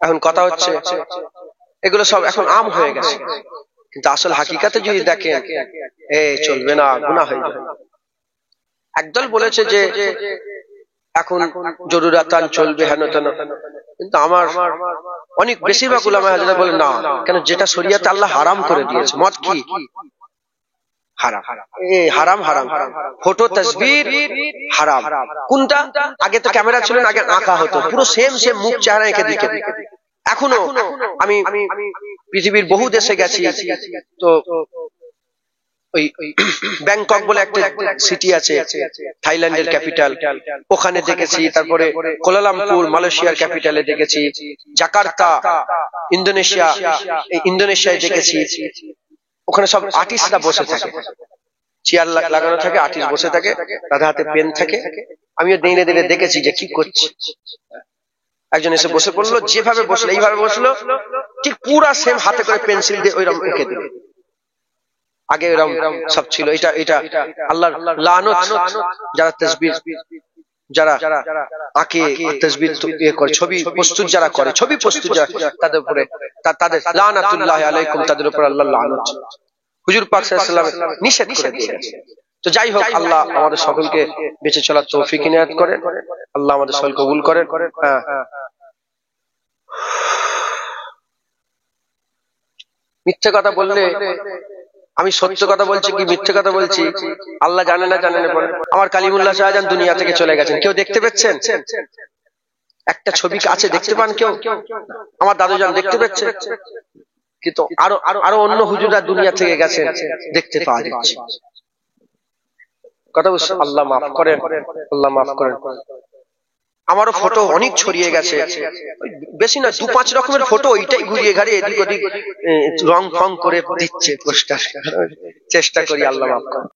এখন কথা হচ্ছে এগুলো সব এখন আম হয়ে গেছে, কিন্তু আসল হাকিকাতে যদি দেখেন চলবে না, গুনাহ হয়ে যাবে। একদল বলেছে যে এখন জরুরাতান চলবে হেন তেন, কিন্তু আমার অনেক বেশিরভাগ উলামা হাজরা বলে না, কেন যেটা শরীয়তে আল্লাহ হারাম করে দিয়েছে। মদ কি হারাম, হারাম হারাম। ফটো তাসবির হারাম। কোনটা? আগে তো ক্যামেরা ছিল না, আগে আঁকা হতো, পুরো সেম সেম মুখ চেহারা এঁকে দিকে। এখনো আমি পৃথিবীর বহু দেশে গেছি, তো ওই ব্যাংকক বলে একটা সিটি আছে, থাইল্যান্ডের ক্যাপিটাল, ওখানে দেখেছি। তারপরে কোলালামপুর মালয়েশিয়ার ক্যাপিটালে দেখেছি, জাকার্তা ইন্দোনেশিয়ায় দেখেছি। ওখানে সব আর্টিস্টরা বসে থাকে, চেয়ার লাগানো থাকে, আর্টিস্ট বসে থাকে, তাদের হাতে পেন থাকে। আমিও দিনে দিনে দেখেছি যে কি করছে। একজন এসে বসে পড়লো, যেভাবে বসলো এইভাবে বসলো, ঠিক পুরা সেম হাতে করে পেন্সিল দিয়ে ওইরকম এঁকে দিল। আগে এরকম সব ছিল। এটা আল্লাহর লানত। যারা তাসবিহ, যারা আঁকে তাসবিহ করে, ছবি প্রস্তুত যারা করে, ছবি প্রস্তুত যারা, তাদের উপরে তাদের লানাতুল্লাহ আলাইকুম, তাদের উপর আল্লাহর লানত। হুজুর পাক সাল্লাল্লাহু আলাইহি ওয়াসাল্লাম নিষেধ করে দিয়েছেন। তো যাই হোক, আল্লাহ আমাদের সকলকে বেঁচে চলার তৌফিক ইনায়াত করেন, আল্লাহ আমাদের সকল কবুল করেন। মিথ্যে কথা বললে, আমি সত্য কথা বলছি কি মিথ্যে কথা বলছি আল্লাহ জানে না, জানে না বলে। আমার কালিমুল্লাহ শাহজাহান দুনিয়া থেকে চলে গেছেন, কেউ দেখতে পেয়েছেন? একটা ছবি আছে, দেখতে পান কেউ? আমার দাদুজান দেখতে পেয়েছে, কিন্তু আরো অন্য হুজুররা দুনিয়া থেকে গেছেন, দেখতে পাওয়া যাচ্ছে। কথা বলছে, আল্লাহ মাফ করেন, আল্লাহ মাফ করেন। আমারও ফটো অনেক ছড়িয়ে গেছে, বেশি না 2-5 রকমের ফটো, ওইটাই ঘুরিয়ে ঘাড়িয়ে এদিক ওদিক রং ফং করে দিচ্ছে পোস্টার। চেষ্টা করি, আল্লাহ মাফ করেন।